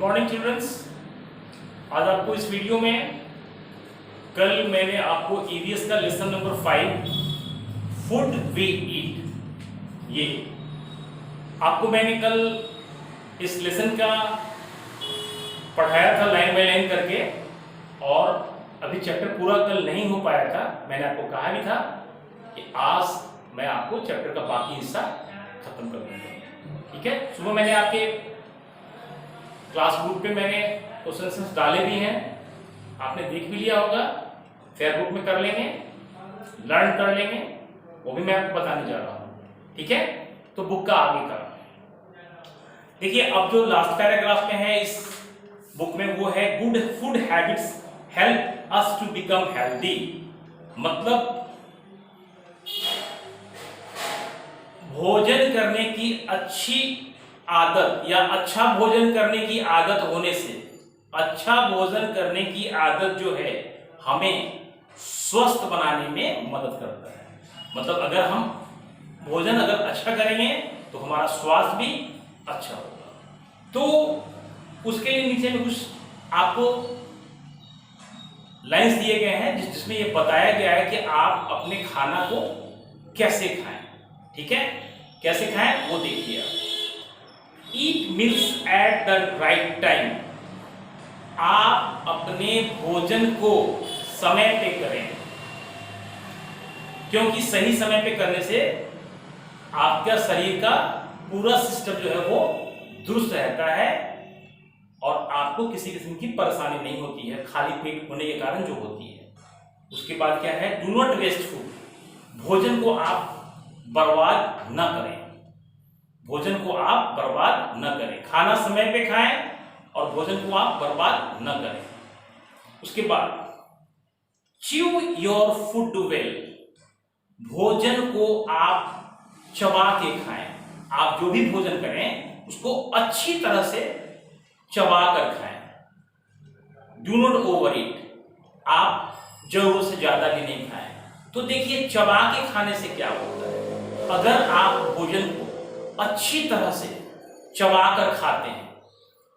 Morning children's. आज आपको इस वीडियो में कल मैंने आपको ईवीएस का lesson number 5 food we eat, ये आपको मैंने कल इस लेसन का पढ़ाया था लाइन बाय लाइन करके, और अभी चैप्टर पूरा कल नहीं हो पाया था। मैंने आपको कहा भी था कि आज मैं आपको चैप्टर का बाकी हिस्सा खत्म कर दूंगा। ठीक है, सुबह मैंने आपके क्लास ग्रुप पे मैंने क्वेश्चंस डाले भी हैं, आपने देख भी लिया होगा। फेयर बुक में कर लेंगे, लर्न कर लेंगे, वो भी मैं आपको बताने जा रहा हूँ। ठीक है, तो बुक का आगे का देखिए। अब जो लास्ट पैराग्राफ में है इस बुक में वो है good food habits help us to become healthy. मतलब भोजन करने की अच्छी आदत या अच्छा भोजन करने की आदत होने से, अच्छा भोजन करने की आदत जो है हमें स्वस्थ बनाने में मदद करता है। मतलब अगर हम भोजन अगर अच्छा करेंगे तो हमारा स्वास्थ्य भी अच्छा होगा। तो उसके लिए नीचे में कुछ आपको लाइंस दिए गए हैं जिसमें ये बताया गया है कि आप अपने खाना को कैसे खाएं। ठीक है, कैसे खाएं वो देखिए आप। Eat meals at the right time. आप अपने भोजन को समय पे करें, क्योंकि सही समय पे करने से आपका शरीर का पूरा सिस्टम जो है वो दुरुस्त रहता है और आपको किसी किस्म की परेशानी नहीं होती है, खाली पेट होने के कारण जो होती है। उसके बाद क्या है, डू नॉट वेस्ट फूड। भोजन को आप बर्बाद न करें, भोजन को आप बर्बाद न करें। खाना समय पे खाएं और भोजन को आप बर्बाद न करें। उसके बाद च्यू योर फूड वेल। भोजन को आप चबा के खाएं। आप जो भी भोजन करें उसको अच्छी तरह से चबा कर खाएं। डू नॉट ओवर ईट। आप जरूरत से ज्यादा भी नहीं खाएं। तो देखिए, चबा के खाने से क्या होता है, अगर आप भोजन को अच्छी तरह से चबा कर खाते हैं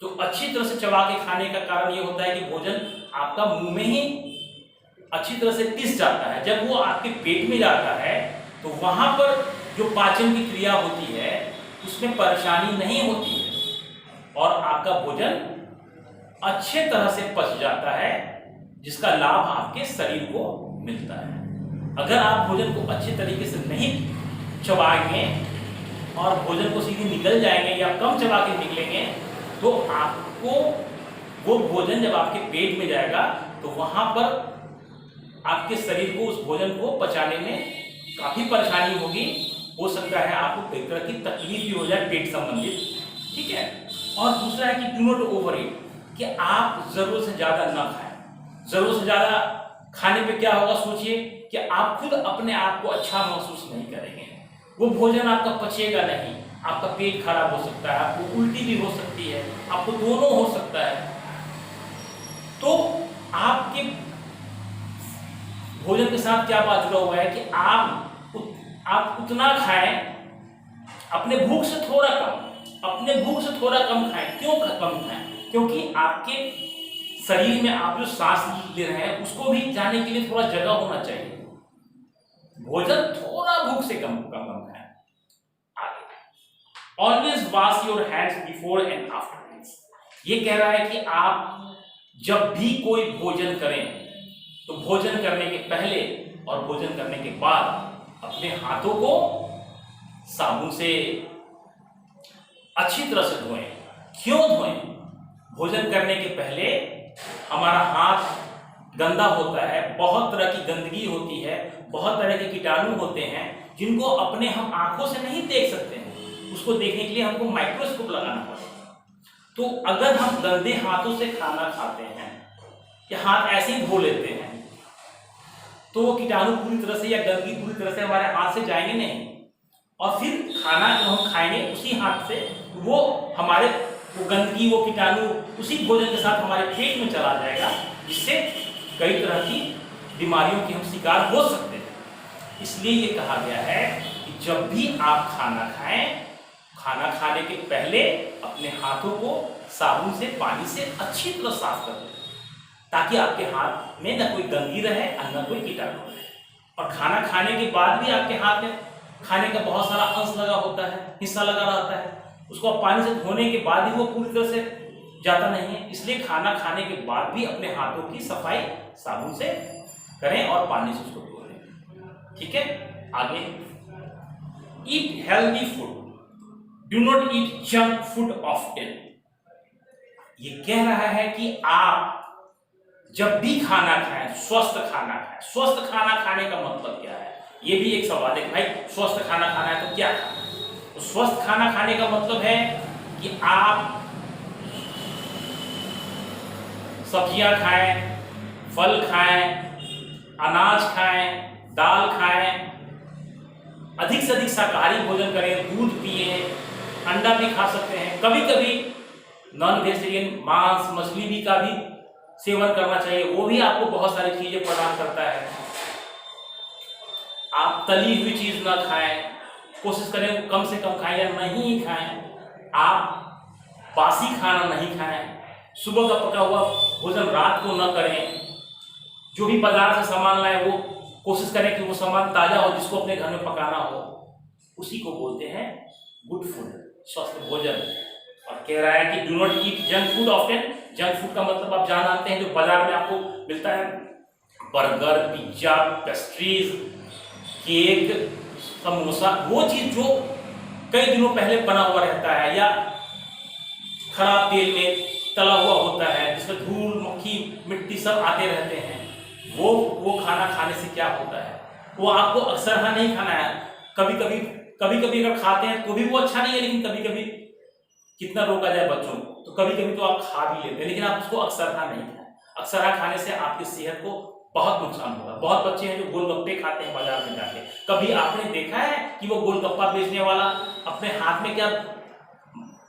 तो अच्छी तरह से चबा के खाने का कारण ये होता है कि भोजन आपका मुंह में ही अच्छी तरह से टिस जाता है। जब वो आपके पेट में जाता है तो वहां पर जो पाचन की क्रिया होती है उसमें परेशानी नहीं होती है और आपका भोजन अच्छे तरह से पच जाता है, जिसका लाभ आपके शरीर को मिलता है। अगर आप भोजन को अच्छे तरीके से नहीं चबाएंगे और भोजन को सीधे निकल जाएंगे या कम चबा के निकलेंगे तो आपको वो भोजन जब आपके पेट में जाएगा तो वहां पर आपके शरीर को उस भोजन को पचाने में काफी परेशानी होगी। हो सकता है आपको कई तरह की तकलीफ भी हो जाए पेट संबंधित। ठीक है, और दूसरा है कि डू नॉट ओवर ईट, कि आप जरूरत से ज्यादा ना खाएं। जरूरत से ज्यादा खाने पे क्या होगा, सोचिए कि आप खुद अपने आप को अच्छा महसूस नहीं करेंगे, वो भोजन आपका पचेगा नहीं, आपका पेट खराब हो सकता है, आपको उल्टी भी हो सकती है, आपको दोनों हो सकता है। तो आपके भोजन के साथ क्या बात जुड़ा हुआ है कि आप उतना खाएं, अपने भूख से थोड़ा कम खाएं। क्यों कम खाएं? क्योंकि आपके शरीर में आप जो सांस ले रहे हैं उसको भी जाने के लिए थोड़ा जगह होना चाहिए। भोजन थोड़ा भूख से कम खाएं। आगे, always wash your hands before and after meals. ये कह रहा है कि आप जब भी कोई भोजन करें तो भोजन करने के पहले और भोजन करने के बाद अपने हाथों को साबुन से अच्छी तरह से धोएं। क्यों धोएं? भोजन करने के पहले हमारा हाथ गंदा होता है, बहुत तरह की गंदगी होती है, बहुत तरह के कीटाणु होते हैं जिनको अपने हम आंखों से नहीं देख सकते हैं। उसको देखने के लिए हमको माइक्रोस्कोप लगाना पड़ेगा। तो अगर हम गंदे हाथों से खाना खाते हैं या हाथ ऐसे ही धो लेते हैं तो वो कीटाणु पूरी तरह से या गंदगी पूरी तरह से हमारे हाथ से जाएंगे नहीं, और फिर खाना जो हम खाएंगे उसी हाथ से वो हमारे वो गंदगी, वो कीटाणु उसी भोजन के साथ हमारे पेट में चला जाएगा, जिससे कई तरह की बीमारियों के हम शिकार हो सकते हैं। इसलिए ये कहा गया है कि जब भी आप खाना खाएं, खाना खाने के पहले अपने हाथों को साबुन से, पानी से अच्छी तरह साफ कर लें, ताकि आपके हाथ में न कोई गंदगी रहे और न कोई कीटाणु रहे। और खाना खाने के बाद भी आपके हाथ में खाने का बहुत सारा अंश लगा होता है, हिस्सा लगा रहता है, उसको आप पानी से धोने के बाद ही वो पूरी तरह से जाता नहीं है। इसलिए खाना खाने के बाद भी अपने हाथों की सफाई साबुन से करें और पानी से उसको धो लें। ठीक है, आगे, eat healthy food, do not eat junk food often. ये कह रहा है कि आप जब भी खाना खाएं, स्वस्थ खाना खाएं। स्वस्थ खाना खाने का मतलब क्या है, ये भी एक सवाल है। भाई स्वस्थ खाना खाना है तो क्या खाना है? तो स्वस्थ खाना खाने का मतलब है कि आप सब्जियां खाएं, फल खाएं, अनाज खाएं, दाल खाएं, अधिक से अधिक शाकाहारी भोजन करें, दूध पिए, अंडा भी खा सकते हैं, कभी कभी नॉन वेजिटेरियन मांस मछली भी का भी सेवन करना चाहिए, वो भी आपको बहुत सारी चीजें प्रदान करता है। आप तली हुई चीज ना खाएं, कोशिश करें कम से कम खाएं या नहीं खाएं। आप बासी खाना नहीं खाएं, सुबह का पका हुआ भोजन रात को न करें। जो भी बाजार से सामान लाएं वो कोशिश करें कि वो सामान ताजा हो, जिसको अपने घर में पकाना हो, उसी को बोलते हैं गुड फूड, स्वस्थ भोजन। और कह रहा है कि do not eat junk food often. Junk food का मतलब आप जानते हैं, जो बाजार में आपको मिलता है, burger, pizza, pastries, cake, samosa, वो चीज जो कई दिनों पहले बना हुआ रहता है या खराब तेल में तला हुआ होता है, जिसमें धूल, मक्खी, मिट्टी सब आते रहते हैं, वो खाना खाने से क्या होता है, वो आपको अक्सर नहीं खाना है। कभी कभी अगर खाते हैं तो भी वो अच्छा नहीं है, लेकिन कभी कभी कितना रोका जाए बच्चों को, तो कभी कभी तो आप खा भी लेते हैं, लेकिन आप उसको अक्सरहा नहीं खाएं। अक्सरहा खाने से आपकी सेहत को बहुत नुकसान होगा। बहुत बच्चे हैं जो गोलगप्पे खाते हैं बाजार में जाके। कभी आपने देखा है कि वो गोलगप्पा बेचने वाला अपने हाथ में क्या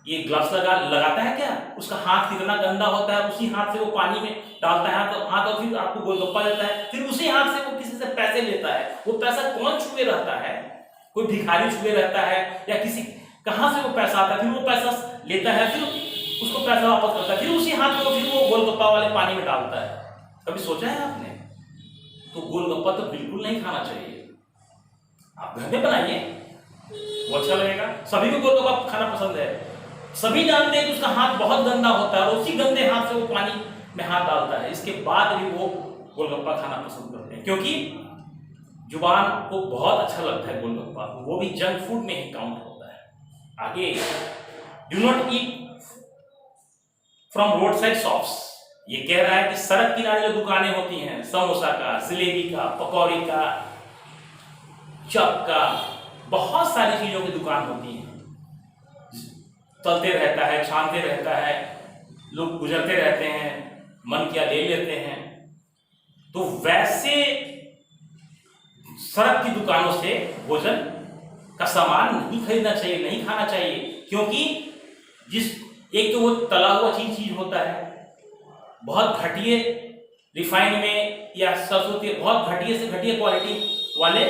ये ग्लव्स लगाता है क्या? उसका हाथ कितना गंदा होता है, उसी हाथ से वो पानी में डालता है तो हाथ, और फिर आपको गोलगप्पा देता है, फिर उसी हाथ से वो किसी से पैसे लेता है। वो पैसा कौन छुए रहता है? कोई भिखारी छुए रहता है या किसी, कहां से वो पैसा आता है? फिर वो पैसा लेता है, फिर उसको पैसा वापस करता है, फिर उसी हाथ में फिर वो गोलगप्पा वाले पानी में डालता है। कभी सोचा है आपने? तो गोलगप्पा तो बिल्कुल नहीं खाना चाहिए। आप घर में बनाइए, वो अच्छा लगेगा। सभी को गोलगप्पा खाना पसंद है, सभी जानते हैं कि उसका हाथ बहुत गंदा होता है और उसी गंदे हाथ से वो पानी में हाथ डालता है, इसके बाद भी वो गोलगप्पा खाना पसंद करते हैं, क्योंकि जुबान को बहुत अच्छा लगता है गोलगप्पा, वो भी जंक फूड में ही काउंट होता है। आगे, do not eat from road side shops. ये कह रहा है कि सड़क किनारे जो दुकानें होती हैं, समोसा का, जलेबी का, पकौड़ी का, चप का, बहुत सारी चीजों की दुकान होती है, चलते रहता है, छानते रहता है, लोग गुजरते रहते हैं, मन किया ले लेते हैं। तो वैसे सड़क की दुकानों से भोजन का सामान नहीं खरीदना चाहिए, नहीं खाना चाहिए, क्योंकि एक तो वो तला हुआ चीज होता है, बहुत घटिया रिफाइन में या सरसों तेल, बहुत घटिया से घटिया क्वालिटी वाले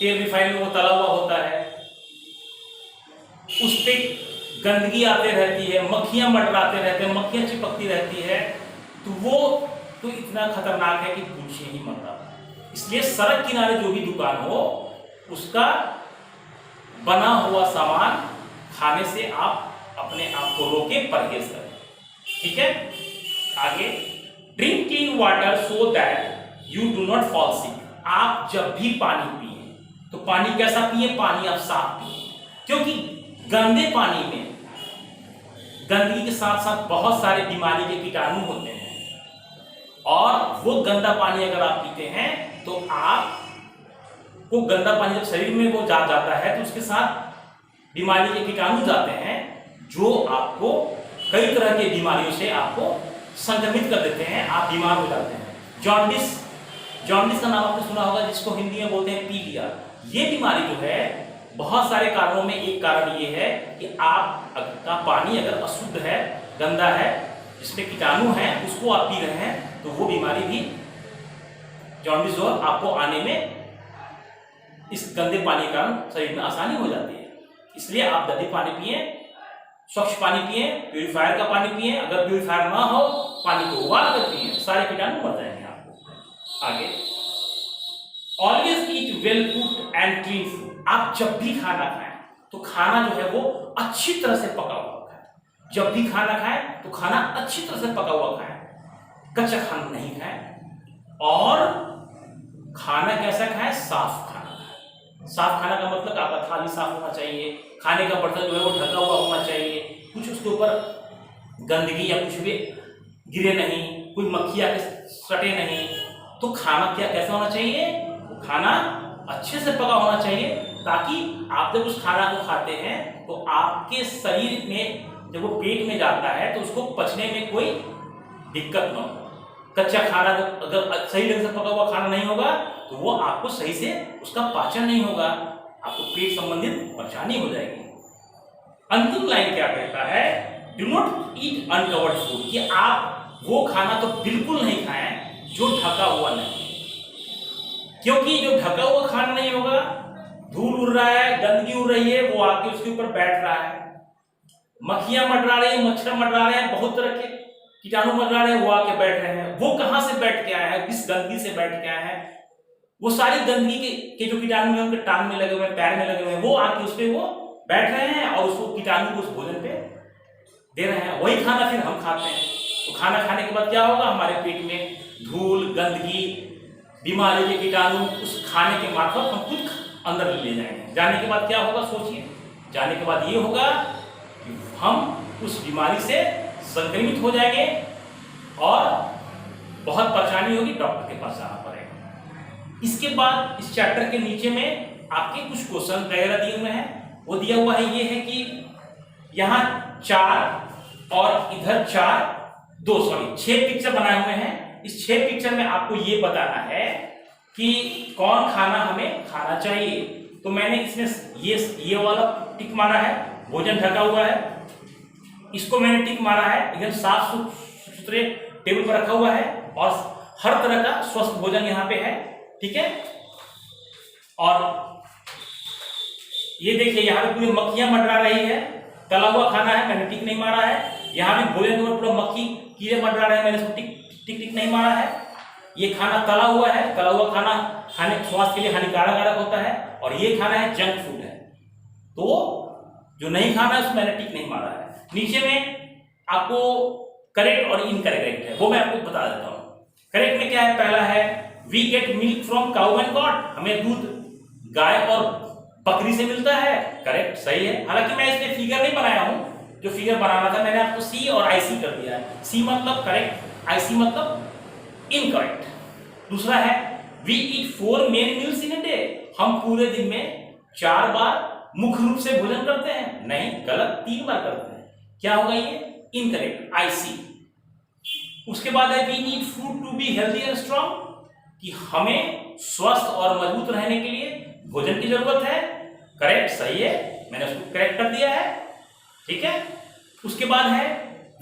तेल रिफाइन में वो तला हुआ होता है, उस पर गंदगी आते रहती है, मक्खियां मंडराते रहते हैं, मक्खियां चिपकती रहती है, तो वो तो इतना खतरनाक है कि पूछिए ही मत। इसलिए सड़क किनारे जो भी दुकान हो, उसका बना हुआ सामान खाने से आप अपने आप को रोके, परहेज करें। ठीक है, आगे, drink clean water so that you do not fall sick. आप जब भी पानी पिए तो पानी कैसा पिए? पानी आप साफ पिए, क्योंकि गंदे पानी में गंदगी के साथ साथ बहुत सारे बीमारी के कीटाणु होते हैं, और वो गंदा पानी अगर आप पीते हैं तो आप वो गंदा पानी जब शरीर में वो जाता है तो उसके साथ बीमारी के कीटाणु जाते हैं, जो आपको कई तरह की बीमारियों से आपको संक्रमित कर देते हैं, आप बीमार हो जाते हैं। जॉन्डिस का नाम आपने सुना होगा, जिसको हिंदी में बोलते हैं पीलिया। ये बीमारी जो है, बहुत सारे कारणों में एक कारण ये है कि आपका पानी अगर अशुद्ध है, गंदा है, जिसमें कीटाणु हैं, उसको आप पी रहे हैं, तो वो बीमारी भी, जॉन्डिस जो आपको आने में इस गंदे पानी के कारण शरीर में आसानी हो जाती है। इसलिए आप जब भी पानी पिए, स्वच्छ पानी पिए, प्यूरिफायर का पानी पिए। अगर प्यूरिफायर ना हो, पानी को उबाल कर पिए, सारे कीटाणु मर जाएंगे आपको। आगे, always eat well cooked and clean food. आप जब भी खाना खाएं तो खाना जो है वो अच्छी तरह से पका हुआ खाएं। जब भी खाना खाएं तो खाना अच्छी तरह से पका हुआ खाएं, कच्चा खाना नहीं खाएं। और खाना कैसा खाएं? साफ खाना खाएं। साफ खाना का मतलब आपका थाली साफ होना चाहिए, खाने का बर्तन जो है वो ढका हुआ होना चाहिए, कुछ उसके ऊपर गंदगी या कुछ भी गिरे नहीं, कोई मक्खी आके सटे नहीं। तो खाना क्या कैसा होना चाहिए? खाना अच्छे से पका होना चाहिए, ताकि आप जब उस खाना को खाते हैं तो आपके शरीर में जब वो पेट में जाता है तो उसको पचने में कोई दिक्कत ना हो। कच्चा खाना अगर सही ढंग से पका हुआ खाना नहीं होगा तो वो आपको सही से उसका पाचन नहीं होगा, आपको पेट संबंधित परेशानी हो जाएगी। अंतिम लाइन क्या कहता है? Do not eat uncovered food, कि आप वो खाना तो बिल्कुल नहीं खाएं जो ढका हुआ नहीं, क्योंकि जो ढका हुआ खाना नहीं होगा, धूल उड़ रहा है, गंदगी उड़ रही है, वो आके उसके ऊपर बैठ रहा है, मक्खियां मंडरा रही है, मच्छर मंडरा रहे हैं, बहुत तरह के कीटाणु मंडरा रहे हैं, वो आके बैठ रहे हैं। वो कहां से बैठ के आया है? किस गंदगी से बैठ के आया है? वो सारी गंदगी के जो कीटाणु हैं उनके टांग में लगे हुए हैं, पैर में लगे हुए हैं, वो आके उस पे वो बैठ रहे हैं और उसको कीटाणु को उस भोजन पे दे रहे हैं। वही खाना फिर हम खाते हैं। तो खाना खाने के बाद क्या होगा? हमारे पेट में धूल, गंदगी, बीमारी के कीटाणु उस खाने के मार्फत हम खुद अंदर ले जाएंगे। जाने के बाद क्या होगा? सोचिए, जाने के बाद ये होगा कि हम उस बीमारी से संक्रमित हो जाएंगे और बहुत परेशानी होगी, डॉक्टर के पास जाना पड़ेगा। इसके बाद इस चैप्टर के नीचे में आपके कुछ क्वेश्चन वगैरह दिए हुए हैं। वो दिया हुआ है ये है कि यहाँ 4 और इधर 6 पिक्चर बनाए हुए हैं। इस 6 पिक्चर में आपको ये बताना है कि कौन खाना हमें खाना चाहिए। तो मैंने इसमें ये वाला टिक मारा है, भोजन ढका हुआ है, इसको मैंने टिक मारा है, एकदम साफ सुथरे टेबल पर रखा हुआ है और हर तरह का स्वस्थ भोजन यहाँ पे है, ठीक है। और ये देखिए यहाँ पे पूरी मक्खियां मंडरा रही है, तला हुआ खाना है, मैंने टिक नहीं मारा है। यहाँ पे भोजन में पूरा मक्खी कीड़े मंडरा रहे हैं, मैंने इसको टिक नहीं मारा है। ये खाना तला हुआ है, तला हुआ खाना खाने स्वास्थ्य के लिए हानिकारक होता है, और ये खाना है जंक फूड है, तो जो नहीं खाना है उसमें मैंने टिक नहीं मारा है। नीचे में आपको करेक्ट और इनकरेक्ट है, वो मैं आपको बता देता हूँ। करेक्ट में क्या है? पहला है we get milk from cow and goat, हमें दूध गाय और बकरी से मिलता है, करेक्ट, सही है। हालांकि मैं इसमें फिगर नहीं बनाया हूं, जो फिगर बनाना था मैंने आपको सी और आईसी कर दिया है। सी मतलब करेक्ट, आईसी मतलब इनकरेक्ट। दूसरा है we eat 4 main meals in a day, हम पूरे दिन में 4 बार मुख्य रूप से भोजन करते हैं, नहीं, गलत, 3 बार करते हैं। क्या होगा ये? इनकरेक्ट, आईसी। उसके बाद है we need food to be healthy and strong, कि हमें स्वस्थ और मजबूत रहने के लिए भोजन की जरूरत है, करेक्ट, सही है, मैंने उसको करेक्ट कर दिया है, ठीक है। उसके बाद है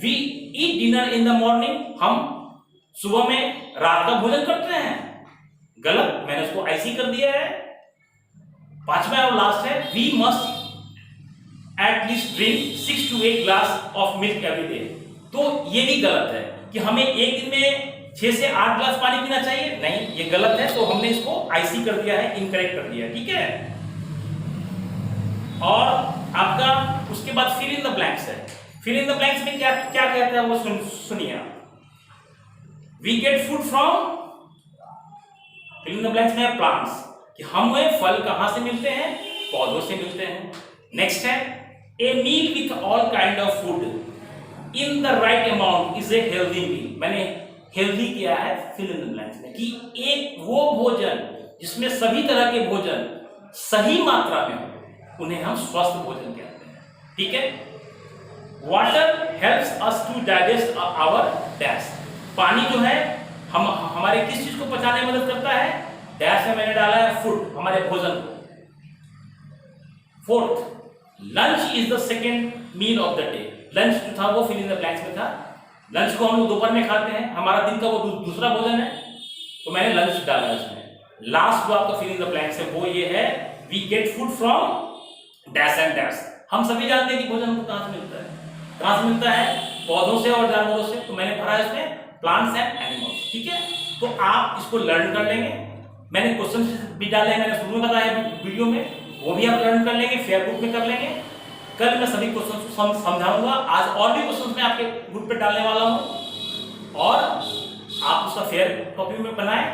we eat dinner in the morning, हम सुबह में रात का भोजन करते हैं, गलत, मैंने उसको आईसी कर दिया है। 5वां और लास्ट है we must at least drink 6 to 8 glass of milk every day, तो ये भी गलत है कि हमें एक दिन में 6 से 8 ग्लास पानी पीना चाहिए, नहीं, ये गलत है, तो हमने इसको आईसी कर दिया है, इनकरेक्ट कर दिया है, ठीक है। और आपका उसके बाद फिल इन द ब्लैंक्स है। फिल इन द ब्लैंक्स में क्या क्या कहता है वो सुनिए। We get food from, fill in the blanks में प्लांट्स, कि हमें फल कहां से मिलते हैं? पौधों से मिलते हैं। नेक्स्ट है a meal with all kind of food in the right amount is a healthy meal, मैंने हेल्दी किया है फिल इन द ब्लैंक्स में, कि एक वो भोजन जिसमें सभी तरह के भोजन सही मात्रा में हो, उन्हें हम स्वस्थ भोजन कहते हैं, ठीक है। Water helps us to digest our dash, पानी जो है हम हमारे किस चीज को पचाने में मदद करता है? डैश में मैंने डाला है फूड, हमारे भोजन को। Fourth, lunch is the second meal of the day, lunch जो था वो फिल इन द ब्लैंक्स में था। लंच को हम लोग दोपहर में खाते हैं, हमारा दिन का वो दूसरा भोजन है, तो मैंने लंच डाला है उसमें। लास्ट जो आपका फिल इन द ब्लैंक्स है वो ये है we get food from dash and dash, हम सभी जानते हैं कि भोजन हमको कहां से मिलता है, कहां से मिलता है? पौधों से और जानवरों से। तो मैंने भरा इसमें प्लांट्स एंड एनिमल्स, ठीक है। तो आप इसको लर्न कर लेंगे। मैंने क्वेश्चन भी डाले हैं, मैंने शुरू में बताया वीडियो में, वो भी आप लर्न कर लेंगे, फेयर बुक में कर लेंगे। कल मैं सभी क्वेश्चन को समझाऊंगा। आज और भी क्वेश्चन मैं आपके ग्रुप पे डालने वाला हूं और आप उसका फेयर कॉपी में बनाएं,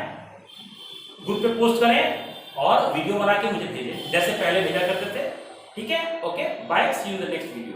ग्रुप पे पोस्ट करें और वीडियो बना के मुझे भेजें जैसे पहले भेजा करते थे, ठीक है। Okay, bye, see you in the next video.